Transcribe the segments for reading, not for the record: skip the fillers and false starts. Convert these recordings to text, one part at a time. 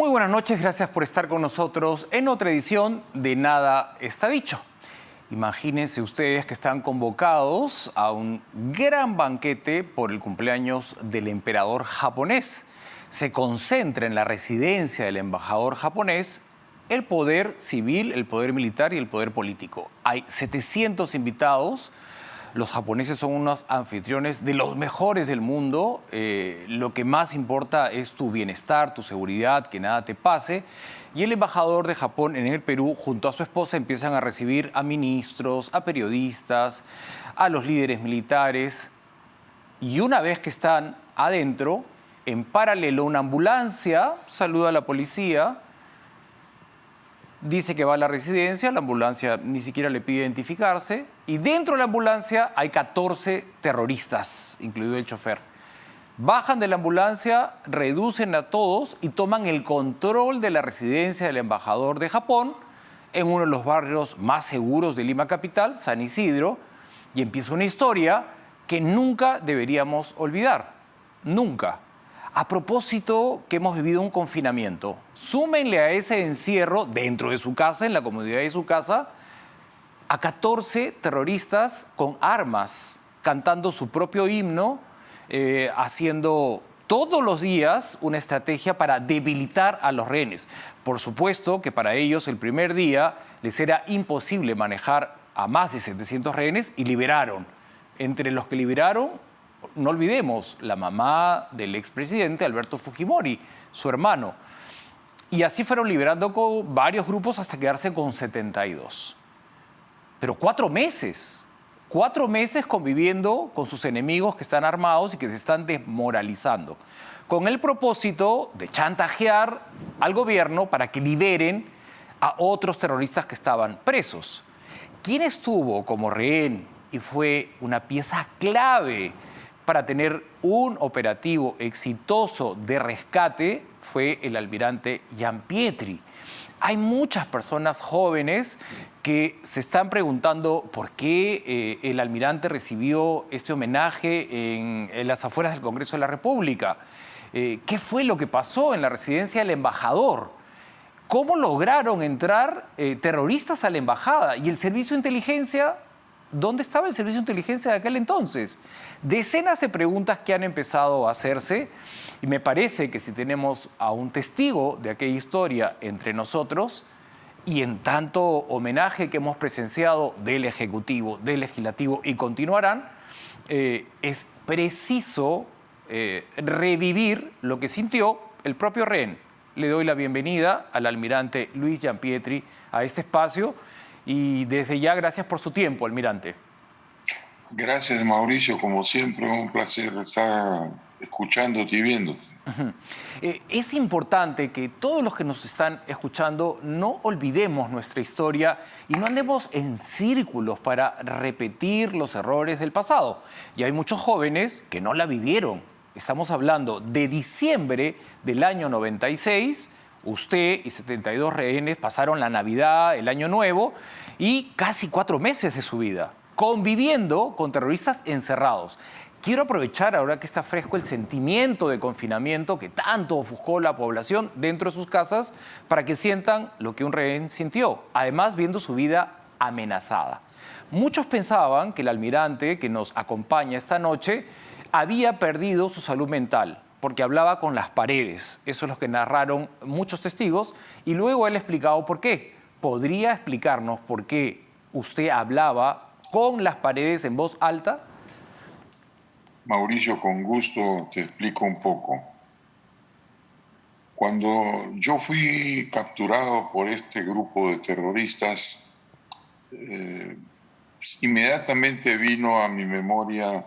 Muy buenas noches, gracias por estar con nosotros en otra edición de Nada está dicho. Imagínense ustedes que están convocados a un gran banquete por el cumpleaños del emperador japonés. Se concentra en la residencia del embajador japonés el poder civil, el poder militar y el poder político. Hay 700 invitados. Los japoneses son unos anfitriones de los mejores del mundo. Lo que más importa es tu bienestar, tu seguridad, que nada te pase. Y el embajador de Japón en el Perú, junto a su esposa, empiezan a recibir a ministros, a periodistas, a los líderes militares. Y una vez que están adentro, en paralelo, una ambulancia saluda a la policía. Dice que va a la residencia, la ambulancia ni siquiera le pide identificarse y dentro de la ambulancia hay 14 terroristas, incluido el chofer. Bajan de la ambulancia, reducen a todos y toman el control de la residencia del embajador de Japón en uno de los barrios más seguros de Lima capital, San Isidro, y empieza una historia que nunca deberíamos olvidar, nunca. A propósito que hemos vivido un confinamiento, súmenle a ese encierro dentro de su casa, en la comodidad de su casa, a 14 terroristas con armas, cantando su propio himno, haciendo todos los días una estrategia para debilitar a los rehenes. Por supuesto que para ellos el primer día les era imposible manejar a más de 700 rehenes y liberaron. Entre los que liberaron, no olvidemos, la mamá del expresidente Alberto Fujimori, su hermano. Y así fueron liberando con varios grupos hasta quedarse con 72. Pero 4 meses conviviendo con sus enemigos que están armados y que se están desmoralizando, con el propósito de chantajear al gobierno para que liberen a otros terroristas que estaban presos. ¿Quién estuvo como rehén y fue una pieza clave para tener un operativo exitoso de rescate? Fue el almirante Giampietri. Hay muchas personas jóvenes que se están preguntando por qué el almirante recibió este homenaje en las afueras del Congreso de la República. ¿Qué fue lo que pasó en la residencia del embajador? ¿Cómo lograron entrar terroristas a la embajada? ¿Y el servicio de inteligencia? ¿Dónde estaba el servicio de inteligencia de aquel entonces? Decenas de preguntas que han empezado a hacerse y me parece que si tenemos a un testigo de aquella historia entre nosotros y en tanto homenaje que hemos presenciado del Ejecutivo, del Legislativo y continuarán, es preciso revivir lo que sintió el propio rehén. Le doy la bienvenida al almirante Luis Giampietri a este espacio. Y desde ya, gracias por su tiempo, almirante. Gracias, Mauricio. Como siempre, un placer estar escuchándote y viéndote. Es importante que todos los que nos están escuchando no olvidemos nuestra historia y no andemos en círculos para repetir los errores del pasado. Y hay muchos jóvenes que no la vivieron. Estamos hablando de diciembre del año 96. Usted y 72 rehenes pasaron la Navidad, el Año Nuevo y casi 4 meses de su vida conviviendo con terroristas encerrados. Quiero aprovechar ahora que está fresco el sentimiento de confinamiento que tanto ofuscó la población dentro de sus casas para que sientan lo que un rehén sintió, además viendo su vida amenazada. Muchos pensaban que el almirante que nos acompaña esta noche había perdido su salud mental, porque hablaba con las paredes. Eso es lo que narraron muchos testigos y luego él ha explicado por qué. ¿Podría explicarnos por qué usted hablaba con las paredes en voz alta? Mauricio, con gusto te explico un poco. Cuando yo fui capturado por este grupo de terroristas, inmediatamente vino a mi memoria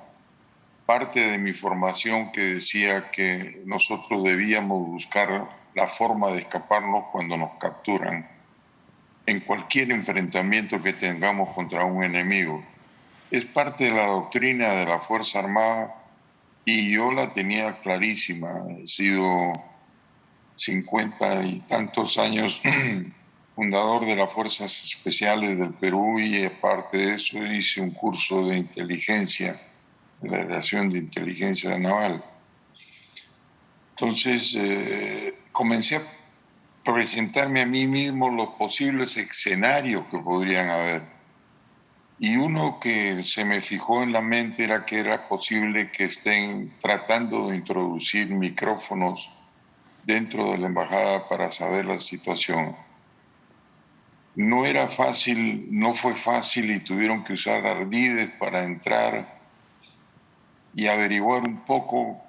parte de mi formación que decía que nosotros debíamos buscar la forma de escaparnos cuando nos capturan en cualquier enfrentamiento que tengamos contra un enemigo. Es parte de la doctrina de la Fuerza Armada y yo la tenía clarísima. He sido 50 y tantos años fundador de las Fuerzas Especiales del Perú y aparte de eso hice un curso de inteligencia, de la Dirección de Inteligencia Naval. Entonces comencé presentarme a mí mismo los posibles escenarios que podrían haber. Y uno que se me fijó en la mente era que era posible que estén tratando de introducir micrófonos dentro de la embajada para saber la situación. No era fácil, no fue fácil y tuvieron que usar ardides para entrar y averiguar un poco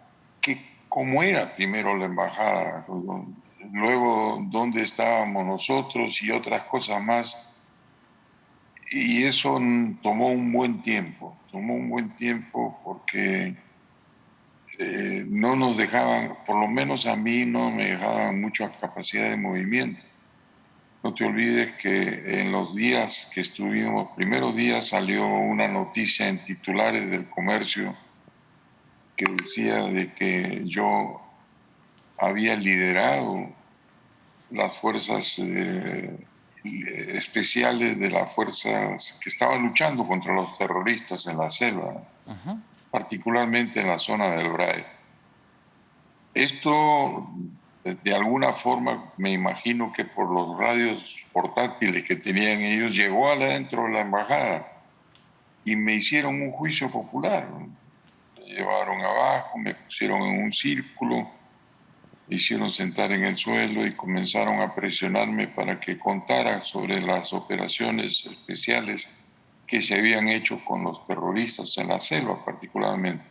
cómo era primero la embajada, luego dónde estábamos nosotros y otras cosas más. Y eso tomó un buen tiempo porque no nos dejaban, por lo menos a mí no me dejaban mucha capacidad de movimiento. No te olvides que en los días que estuvimos, primeros días salió una noticia en titulares del Comercio que decía de que yo había liderado las fuerzas especiales de las fuerzas que estaban luchando contra los terroristas en la selva, particularmente en la zona del Brae. Esto, de alguna forma, me imagino que por los radios portátiles que tenían ellos, llegó adentro de la embajada y me hicieron un juicio popular. Me llevaron abajo, me pusieron en un círculo, me hicieron sentar en el suelo y comenzaron a presionarme para que contara sobre las operaciones especiales que se habían hecho con los terroristas en la selva particularmente.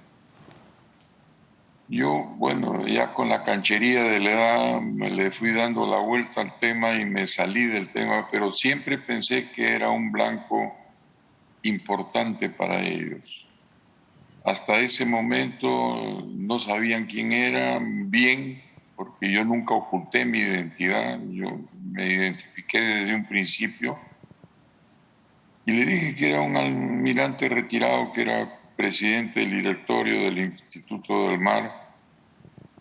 Yo, bueno, ya con la canchería de la edad me le fui dando la vuelta al tema y me salí del tema, pero siempre pensé que era un blanco importante para ellos. Hasta ese momento no sabían quién era bien, porque yo nunca oculté mi identidad, yo me identifiqué desde un principio y le dije que era un almirante retirado, que era presidente del directorio del Instituto del Mar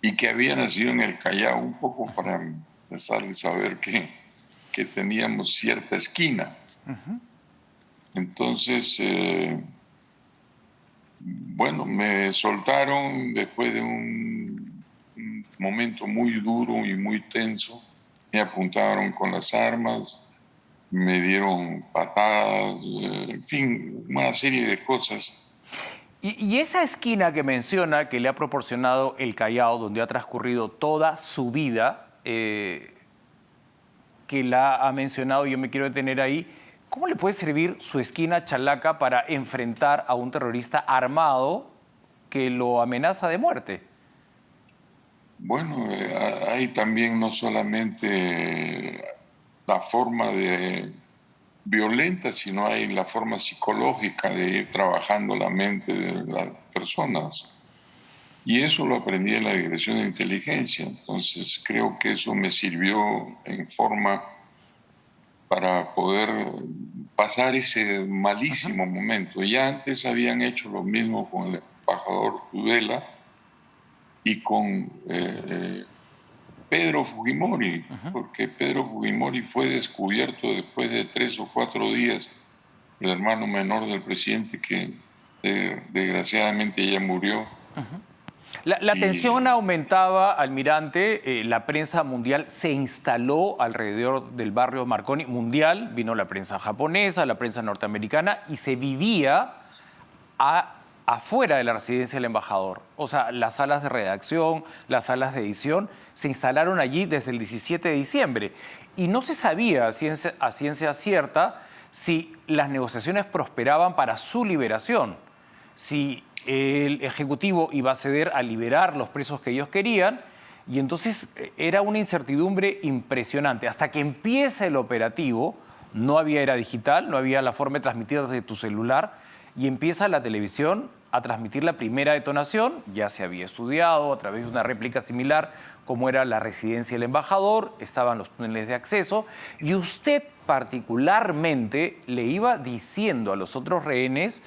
y que había nacido en el Callao, un poco para empezar a saber que teníamos cierta esquina. Entonces, bueno, me soltaron después de un momento muy duro y muy tenso. Me apuntaron con las armas, me dieron patadas, en fin, una serie de cosas. Y esa esquina que menciona, que le ha proporcionado el Callao, donde ha transcurrido toda su vida, que la ha mencionado, yo me quiero detener ahí, ¿cómo le puede servir su esquina Chalaca para enfrentar a un terrorista armado que lo amenaza de muerte? Bueno, hay también no solamente la forma violenta, sino hay la forma psicológica de ir trabajando la mente de las personas. Y eso lo aprendí en la Dirección de Inteligencia. Entonces creo que eso me sirvió en forma para poder pasar ese malísimo momento. Ya antes habían hecho lo mismo con el embajador Tudela y con Pedro Fujimori, porque Pedro Fujimori fue descubierto después de 3 o 4 días, el hermano menor del presidente que desgraciadamente ya murió. La tensión aumentaba, almirante, la prensa mundial se instaló alrededor del barrio Marconi mundial, vino la prensa japonesa, la prensa norteamericana y se vivía afuera de la residencia del embajador. O sea, las salas de redacción, las salas de edición se instalaron allí desde el 17 de diciembre y no se sabía a ciencia cierta si las negociaciones prosperaban para su liberación, si el Ejecutivo iba a ceder a liberar los presos que ellos querían, y entonces era una incertidumbre impresionante. Hasta que empieza el operativo, no había era digital, no había la forma de transmitir desde tu celular, y empieza la televisión a transmitir la primera detonación. Ya se había estudiado a través de una réplica similar cómo era la residencia del embajador, estaban los túneles de acceso, y usted particularmente le iba diciendo a los otros rehenes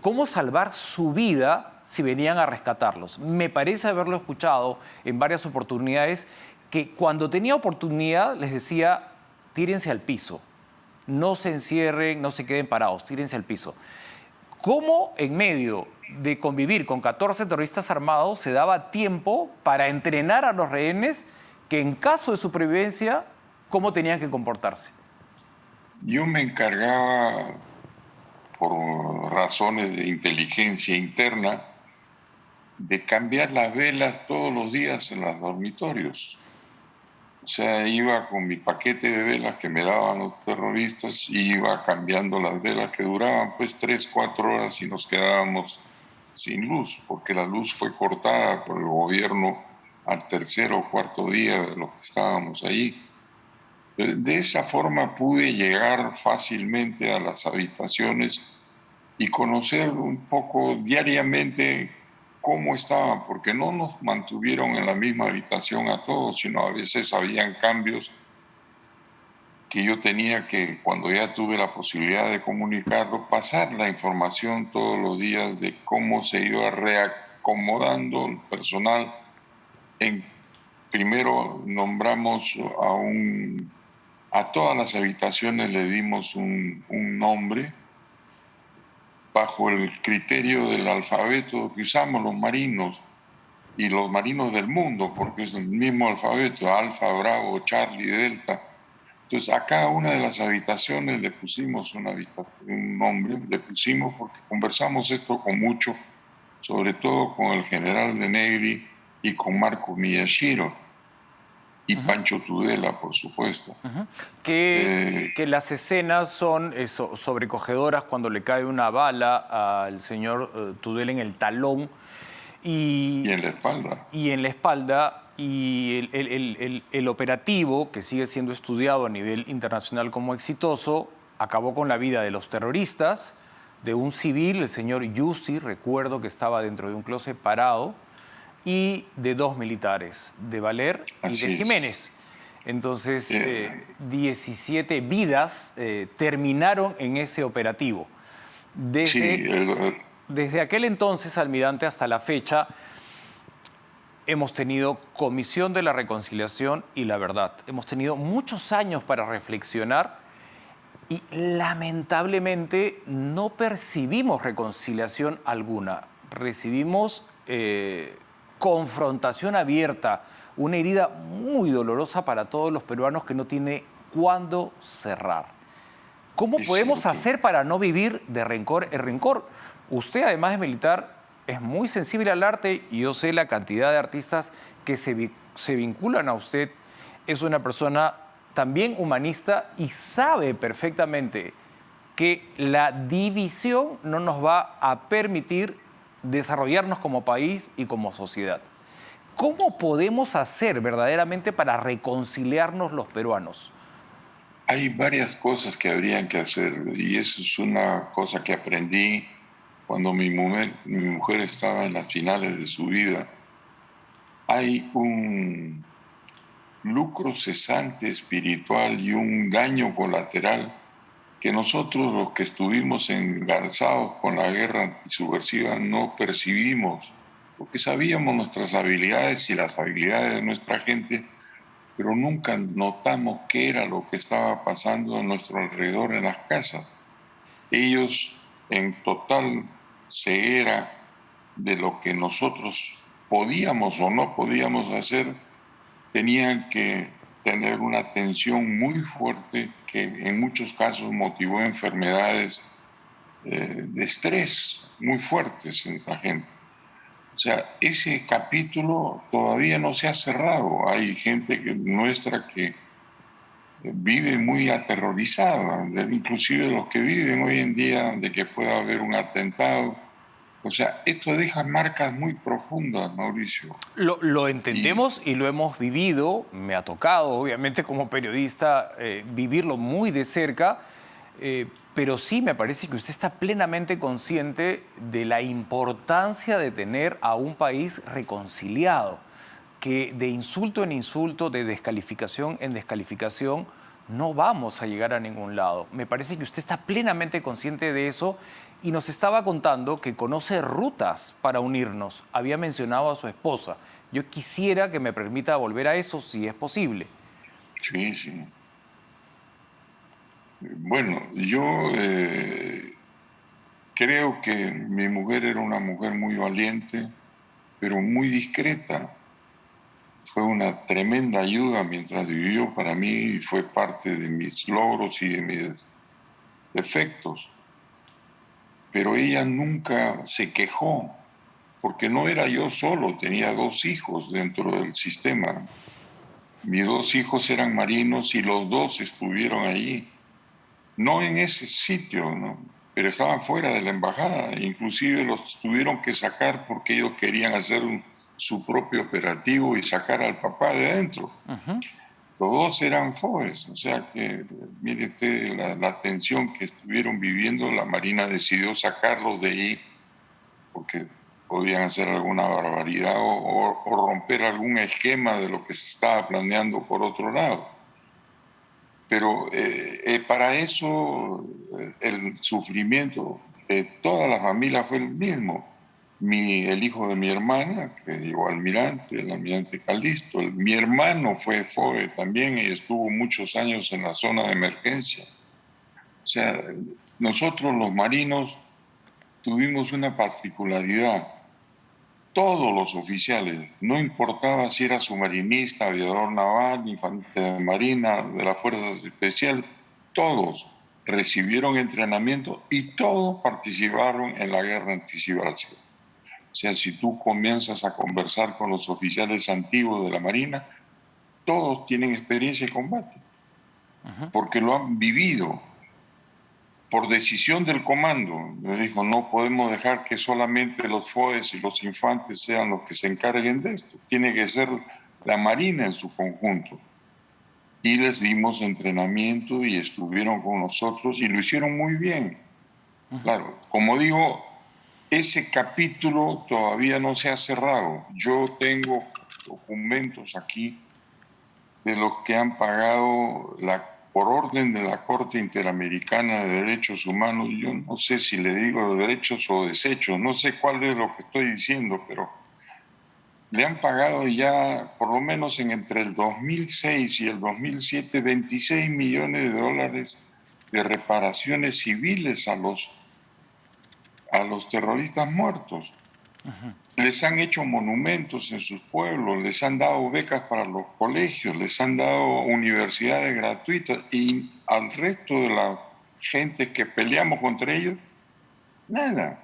cómo salvar su vida si venían a rescatarlos. Me parece haberlo escuchado en varias oportunidades, que cuando tenía oportunidad les decía: tírense al piso, no se encierren, no se queden parados, tírense al piso. ¿Cómo en medio de convivir con 14 terroristas armados se daba tiempo para entrenar a los rehenes que en caso de supervivencia, cómo tenían que comportarse. Yo me encargaba, por razones de inteligencia interna, de cambiar las velas todos los días en los dormitorios. O sea, iba con mi paquete de velas que me daban los terroristas y iba cambiando las velas que duraban pues 3, 4 horas y nos quedábamos sin luz, porque la luz fue cortada por el gobierno al tercer o cuarto día de los que estábamos ahí. De esa forma pude llegar fácilmente a las habitaciones y conocer un poco diariamente cómo estaban, porque no nos mantuvieron en la misma habitación a todos, sino a veces habían cambios que yo tenía que, cuando ya tuve la posibilidad de comunicarlo, pasar la información todos los días de cómo se iba reacomodando el personal. Primero nombramos a todas las habitaciones le dimos un nombre bajo el criterio del alfabeto que usamos los marinos y los marinos del mundo, porque es el mismo alfabeto, Alfa, Bravo, Charlie, Delta. Entonces a cada una de las habitaciones le pusimos un nombre, le pusimos porque conversamos esto con mucho, sobre todo con el general de Negri y con Marco Miyashiro y Pancho Tudela, por supuesto. Que las escenas son sobrecogedoras cuando le cae una bala al señor Tudela en el talón y en la espalda. Y en la espalda, y el operativo, que sigue siendo estudiado a nivel internacional como exitoso, acabó con la vida de los terroristas, de un civil, el señor Yusi, recuerdo que estaba dentro de un closet parado, y de 2 militares, de Valer y de Jiménez. Entonces, 17 vidas terminaron en ese operativo. Desde aquel entonces, almirante, hasta la fecha, hemos tenido Comisión de la Reconciliación y la Verdad. Hemos tenido muchos años para reflexionar y lamentablemente no percibimos reconciliación alguna. Recibimos confrontación abierta, una herida muy dolorosa para todos los peruanos que no tiene cuándo cerrar. ¿Cómo podemos hacer para no vivir de rencor en rencor? Usted, además de militar, es muy sensible al arte y yo sé la cantidad de artistas que se vinculan a usted. Es una persona también humanista y sabe perfectamente que la división no nos va a permitir desarrollarnos como país y como sociedad. ¿Cómo podemos hacer verdaderamente para reconciliarnos los peruanos? Hay varias cosas que habrían que hacer y eso es una cosa que aprendí cuando mi mujer estaba en las finales de su vida. Hay un lucro cesante espiritual y un daño colateral que nosotros, los que estuvimos engarzados con la guerra antisubversiva, no percibimos, porque sabíamos nuestras habilidades y las habilidades de nuestra gente, pero nunca notamos qué era lo que estaba pasando a nuestro alrededor en las casas. Ellos, en total ceguera de lo que nosotros podíamos o no podíamos hacer, tenían que tener una tensión muy fuerte que en muchos casos motivó enfermedades de estrés muy fuertes en la gente. O sea, ese capítulo todavía no se ha cerrado. Hay gente nuestra que vive muy aterrorizada, inclusive los que viven hoy en día de que pueda haber un atentado. O sea, esto deja marcas muy profundas, Mauricio. Lo entendemos y lo hemos vivido. Me ha tocado, obviamente, como periodista, vivirlo muy de cerca. Pero sí me parece que usted está plenamente consciente de la importancia de tener a un país reconciliado, que de insulto en insulto, de descalificación en descalificación, no vamos a llegar a ningún lado. Me parece que usted está plenamente consciente de eso y nos estaba contando que conoce rutas para unirnos. Había mencionado a su esposa. Yo quisiera que me permita volver a eso, si es posible. Sí, sí. Bueno, yo creo que mi mujer era una mujer muy valiente, pero muy discreta. fue una tremenda ayuda mientras vivió para mí y fue parte de mis logros y de mis defectos. Pero ella nunca se quejó, porque no era yo solo, tenía 2 hijos dentro del sistema. Mis 2 hijos eran marinos y los 2 estuvieron allí. No en ese sitio, ¿no? Pero estaban fuera de la embajada. Inclusive los tuvieron que sacar porque ellos querían hacer su propio operativo y sacar al papá de adentro. Los 2 eran FOES, o sea que, mire usted, la tensión que estuvieron viviendo, la Marina decidió sacarlos de ahí porque podían hacer alguna barbaridad o romper algún esquema de lo que se estaba planeando por otro lado. Pero para eso el sufrimiento de toda la familia fue el mismo. El hijo de mi hermana, que llegó almirante, el almirante Calisto. Mi hermano fue FOE también y estuvo muchos años en la zona de emergencia. O sea, nosotros los marinos tuvimos una particularidad. Todos los oficiales, no importaba si era submarinista, aviador naval, infante de marina, de las fuerzas especiales, todos recibieron entrenamiento y todos participaron en la guerra anti-cibersécurity. O sea, si tú comienzas a conversar con los oficiales antiguos de la Marina, todos tienen experiencia de combate, porque lo han vivido. Por decisión del comando, me dijo, no podemos dejar que solamente los FOES y los infantes sean los que se encarguen de esto. Tiene que ser la Marina en su conjunto. Y les dimos entrenamiento y estuvieron con nosotros y lo hicieron muy bien. Claro, como digo, ese capítulo todavía no se ha cerrado. Yo tengo documentos aquí de los que han pagado por orden de la Corte Interamericana de Derechos Humanos. Yo no sé si le digo derechos o desechos, no sé cuál es lo que estoy diciendo, pero le han pagado ya, por lo menos entre el 2006 y el 2007, 26 millones de dólares de reparaciones civiles a los terroristas muertos. Les han hecho monumentos en sus pueblos, les han dado becas para los colegios, les han dado universidades gratuitas y al resto de la gente que peleamos contra ellos, nada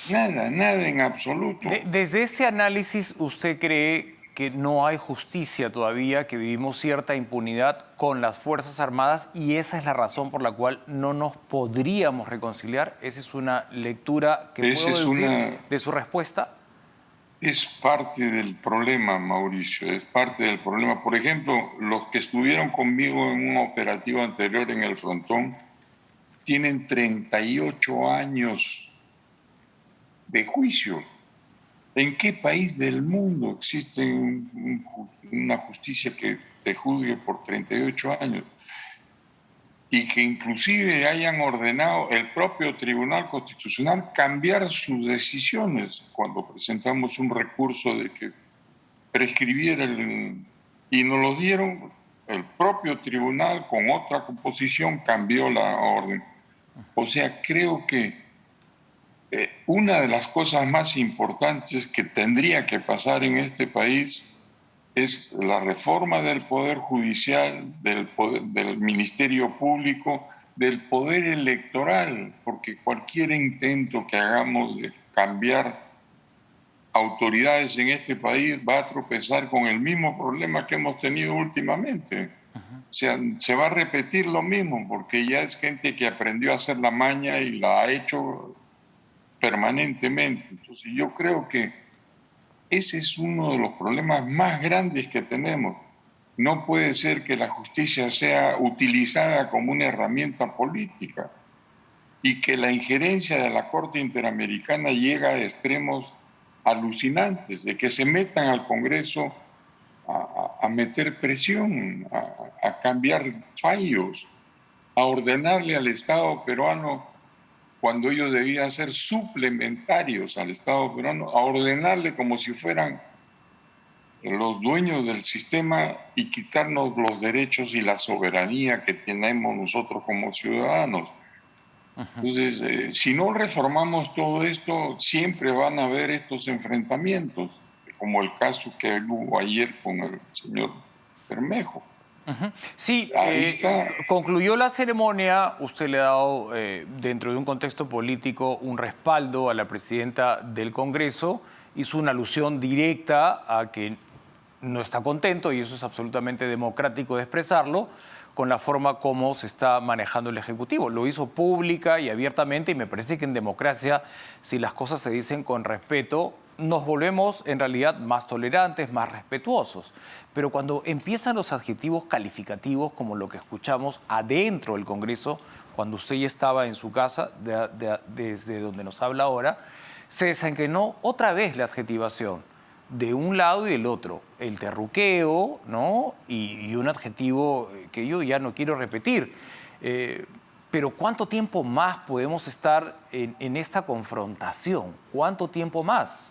en absoluto. Desde este análisis, ¿usted cree que no hay justicia todavía, que vivimos cierta impunidad con las Fuerzas Armadas y esa es la razón por la cual no nos podríamos reconciliar? ¿Esa es una lectura que puedo decir de su respuesta? Es parte del problema, Mauricio, es parte del problema. Por ejemplo, los que estuvieron conmigo en un operativo anterior en el Frontón tienen 38 años de juicio. ¿En qué país del mundo existe una justicia que te juzgue por 38 años? Y que inclusive hayan ordenado el propio Tribunal Constitucional cambiar sus decisiones cuando presentamos un recurso de que prescribiera y nos lo dieron, el propio tribunal con otra composición cambió la orden. O sea, creo que una de las cosas más importantes que tendría que pasar en este país es la reforma del Poder Judicial, del Ministerio Público, del Poder Electoral, porque cualquier intento que hagamos de cambiar autoridades en este país va a tropezar con el mismo problema que hemos tenido últimamente. O sea, se va a repetir lo mismo, porque ya es gente que aprendió a hacer la maña y la ha hecho permanentemente. Entonces yo creo que ese es uno de los problemas más grandes que tenemos. No puede ser que la justicia sea utilizada como una herramienta política y que la injerencia de la Corte Interamericana llega a extremos alucinantes, de que se metan al Congreso a meter presión, a cambiar fallos, a ordenarle al Estado peruano cuando ellos debían ser suplementarios al Estado peruano, a ordenarle como si fueran los dueños del sistema y quitarnos los derechos y la soberanía que tenemos nosotros como ciudadanos. Entonces, si no reformamos todo esto, siempre van a haber estos enfrentamientos, como el caso que hubo ayer con el señor Bermejo. Sí, Ahí está. concluyó la ceremonia, usted le ha dado, dentro de un contexto político, un respaldo a la presidenta del Congreso, hizo una alusión directa a que no está contento, y eso es absolutamente democrático de expresarlo, con la forma como se está manejando el Ejecutivo. Lo hizo pública y abiertamente, y me parece que en democracia, si las cosas se dicen con respeto, nos volvemos en realidad más tolerantes, más respetuosos. Pero cuando empiezan los adjetivos calificativos, como lo que escuchamos adentro del Congreso, cuando usted ya estaba en su casa, desde donde nos habla ahora, se desencadenó otra vez la adjetivación, de un lado y del otro, el terruqueo, ¿no? Y un adjetivo que yo ya no quiero repetir. Pero ¿cuánto tiempo más podemos estar en esta confrontación? ¿Cuánto tiempo más?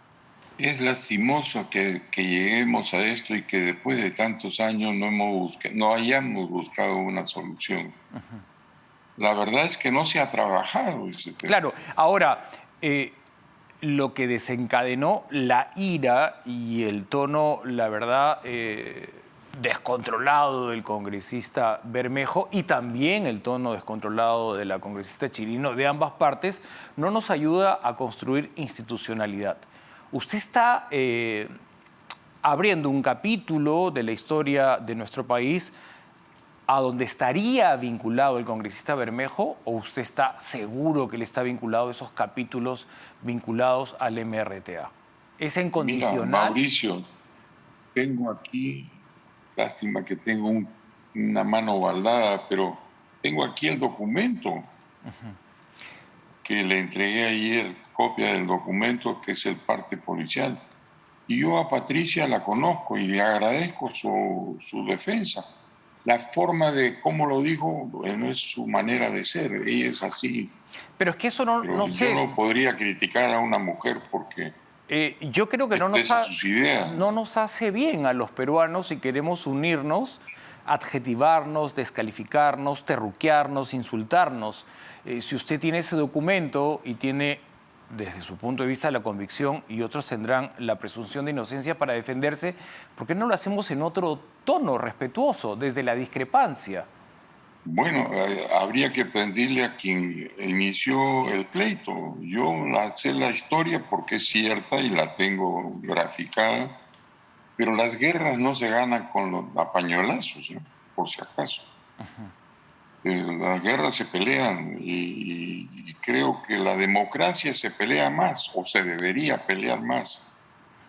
Es lastimoso que lleguemos a esto y que después de tantos años no hayamos buscado una solución. La verdad es que no se ha trabajado ese tema. Claro, ahora, lo que desencadenó la ira y el tono, la verdad, descontrolado del congresista Bermejo, y también el tono descontrolado de la congresista Chirino, de ambas partes, no nos ayuda a construir institucionalidad. Usted está abriendo un capítulo de la historia de nuestro país a donde estaría vinculado el congresista Bermejo, o usted está seguro que le está vinculado esos capítulos vinculados al MRTA. ¿Es incondicional? Mira, Mauricio, tengo aquí, lástima que tengo una mano baldada, pero tengo aquí el documento que le entregué ayer, copia del documento, que es el parte policial. Y yo a Patricia la conozco y le agradezco su defensa. La forma de cómo lo dijo no es su manera de ser, ella es así. Pero es que eso no sé. Yo no podría criticar a una mujer porque yo creo que no nos hace bien a los peruanos si queremos unirnos, adjetivarnos, descalificarnos, terruquearnos, insultarnos. Si usted tiene ese documento y tiene, desde su punto de vista, la convicción, y otros tendrán la presunción de inocencia para defenderse, ¿por qué no lo hacemos en otro tono respetuoso, desde la discrepancia? Bueno, habría que pedirle a quien inició el pleito. Yo sé la historia porque es cierta y la tengo graficada, pero las guerras no se ganan con los pañuelazos, ¿no? Por si acaso. Las guerras se pelean y creo que la democracia se pelea más, o se debería pelear más,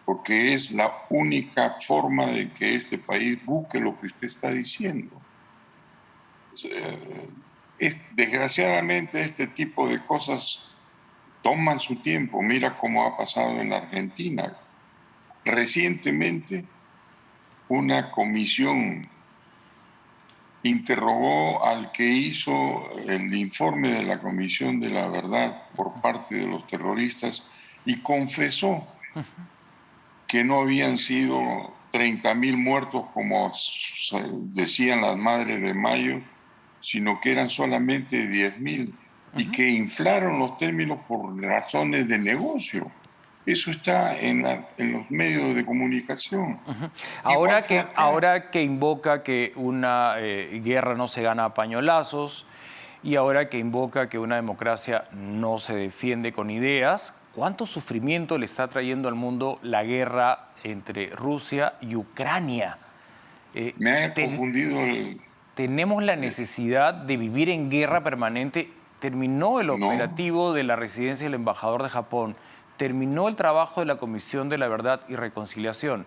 porque es la única forma de que este país busque lo que usted está diciendo. Desgraciadamente este tipo de cosas toman su tiempo. Mira cómo ha pasado en Argentina. Recientemente una comisión interrogó al que hizo el informe de la Comisión de la Verdad por parte de los terroristas y confesó que no habían sido 30.000 muertos como decían las Madres de Mayo, sino que eran solamente 10.000 y que inflaron los términos por razones de negocio. Eso está en los medios de comunicación. Ahora que invoca que una guerra no se gana a pañolazos, y ahora que invoca que una democracia no se defiende con ideas, ¿cuánto sufrimiento le está trayendo al mundo la guerra entre Rusia y Ucrania? Me ha confundido Tenemos la necesidad de vivir en guerra permanente. Terminó el operativo de la residencia del embajador de Japón. Terminó el trabajo de la Comisión de la Verdad y Reconciliación.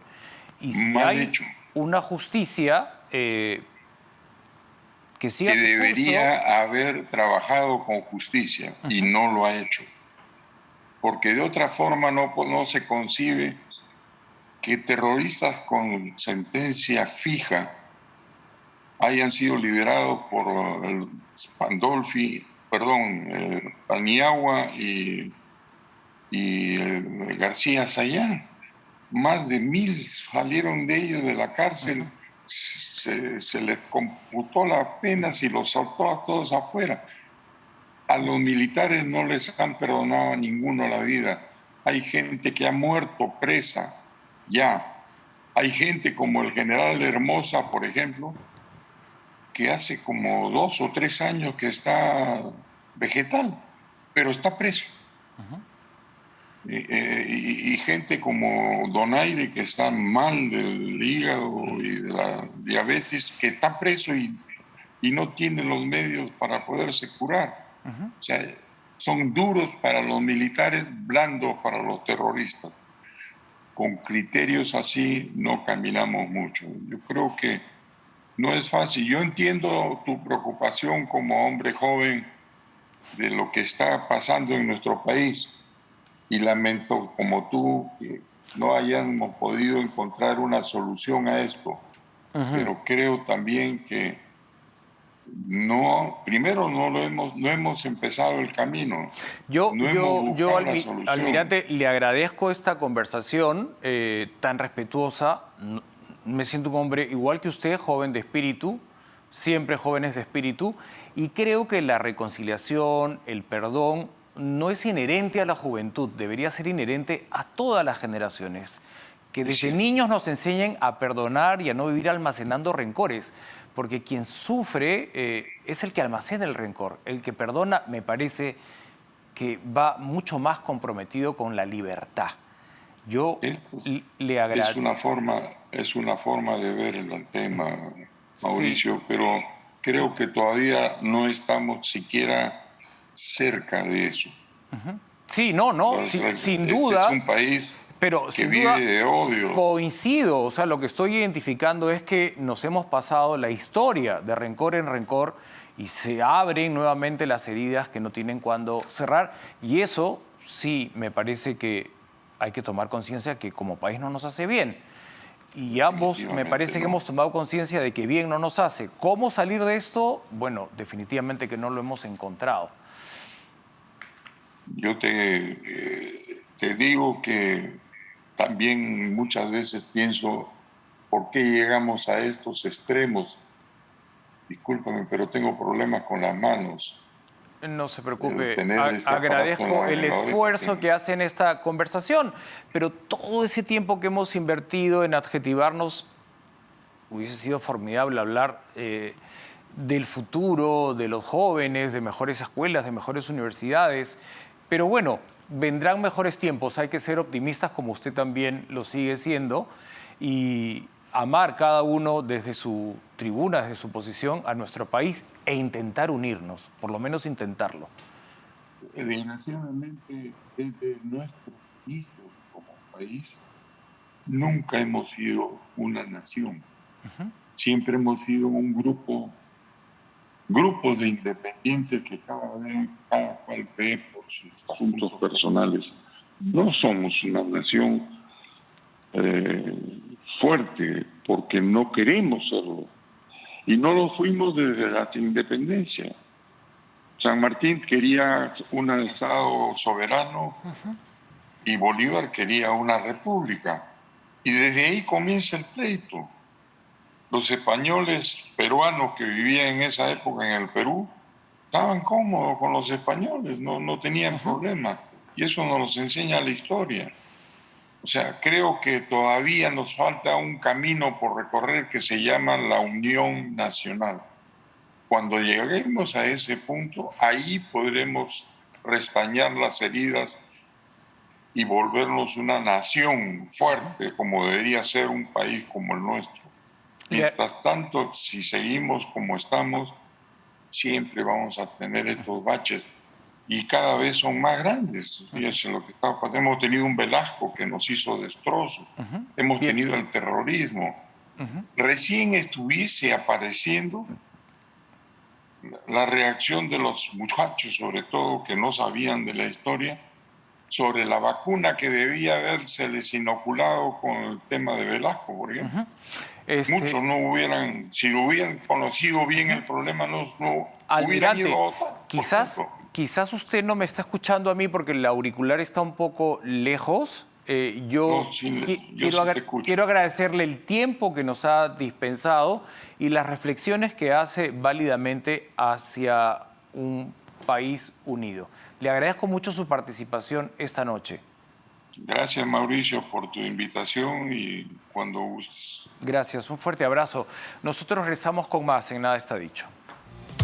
Y si hay una justicia que siga su curso, debería haber trabajado con justicia y no lo ha hecho. Porque de otra forma no se concibe que terroristas con sentencia fija hayan sido liberados por Paniagua y García Sayán. Más de 1.000 salieron de ellos de la cárcel, se les computó la pena y los soltó a todos afuera. A los militares no les han perdonado a ninguno la vida. Hay gente que ha muerto presa Ya. Hay gente como el general Hermosa, por ejemplo, que hace como 2 o 3 años que está vegetal, pero está preso. Y gente como Donaire, que está mal del hígado y de la diabetes, que está preso y no tiene los medios para poderse curar. O sea, son duros para los militares, blandos para los terroristas. Con criterios así no caminamos mucho. Yo creo que no es fácil. Yo entiendo tu preocupación como hombre joven de lo que está pasando en nuestro país y lamento como tú que no hayamos podido encontrar una solución a esto. Pero creo también que primero no hemos empezado el camino, no hemos buscado la solución. Almirante, le agradezco esta conversación tan respetuosa. Me siento un hombre igual que usted, joven de espíritu, siempre jóvenes de espíritu, y creo que la reconciliación, el perdón, no es inherente a la juventud, debería ser inherente a todas las generaciones. Que desde niños nos enseñen a perdonar y a no vivir almacenando rencores, porque quien sufre es el que almacena el rencor. El que perdona, me parece que va mucho más comprometido con la libertad. Yo le agradezco. Es una forma de ver el tema, Mauricio, sí. Pero creo que todavía no estamos siquiera cerca de eso. Sí, sin duda. Es un país que vive de odio. Coincido, o sea, lo que estoy identificando es que nos hemos pasado la historia de rencor en rencor y se abren nuevamente las heridas que no tienen cuándo cerrar, y eso sí me parece que hay que tomar conciencia que como país no nos hace bien. Y ambos me parece que hemos tomado conciencia de que bien no nos hace. ¿Cómo salir de esto? Bueno, definitivamente que no lo hemos encontrado. Yo te digo que también muchas veces pienso, ¿por qué llegamos a estos extremos? Discúlpame, pero tengo problemas con las manos. No se preocupe, agradezco el esfuerzo que hace en esta conversación, pero todo ese tiempo que hemos invertido en adjetivarnos, hubiese sido formidable hablar del futuro, de los jóvenes, de mejores escuelas, de mejores universidades, pero bueno, vendrán mejores tiempos, hay que ser optimistas como usted también lo sigue siendo y amar cada uno desde su tribuna, desde su posición a nuestro país e intentar unirnos, por lo menos intentarlo. Desgraciadamente, desde nuestro inicio como país, nunca hemos sido una nación. Siempre hemos sido un grupos de independientes que cada cual ve por sus asuntos personales. No somos una nación fuerte porque no queremos serlo. Y no lo fuimos desde la independencia. San Martín quería un estado soberano y Bolívar quería una república. Y desde ahí comienza el pleito. Los españoles peruanos que vivían en esa época en el Perú estaban cómodos con los españoles, no tenían problema. Y eso nos enseña la historia. O sea, creo que todavía nos falta un camino por recorrer que se llama la unión nacional. Cuando lleguemos a ese punto, ahí podremos restañar las heridas y volvernos una nación fuerte, como debería ser un país como el nuestro. Mientras tanto, si seguimos como estamos, siempre vamos a tener estos baches. Y cada vez son más grandes. Fíjense lo que está pasando. Hemos tenido un Velasco que nos hizo destrozos. Hemos tenido el terrorismo. Recién estuviese apareciendo la reacción de los muchachos, sobre todo, que no sabían de la historia, sobre la vacuna que debía habérseles inoculado con el tema de Velasco, por ejemplo. Muchos no hubieran, si lo hubieran conocido bien el problema, no hubieran ido a votar. Quizás usted no me está escuchando a mí porque el auricular está un poco lejos. Quiero agradecerle el tiempo que nos ha dispensado y las reflexiones que hace válidamente hacia un país unido. Le agradezco mucho su participación esta noche. Gracias, Mauricio, por tu invitación y cuando gustes. Gracias, un fuerte abrazo. Nosotros regresamos con más en Nada está dicho.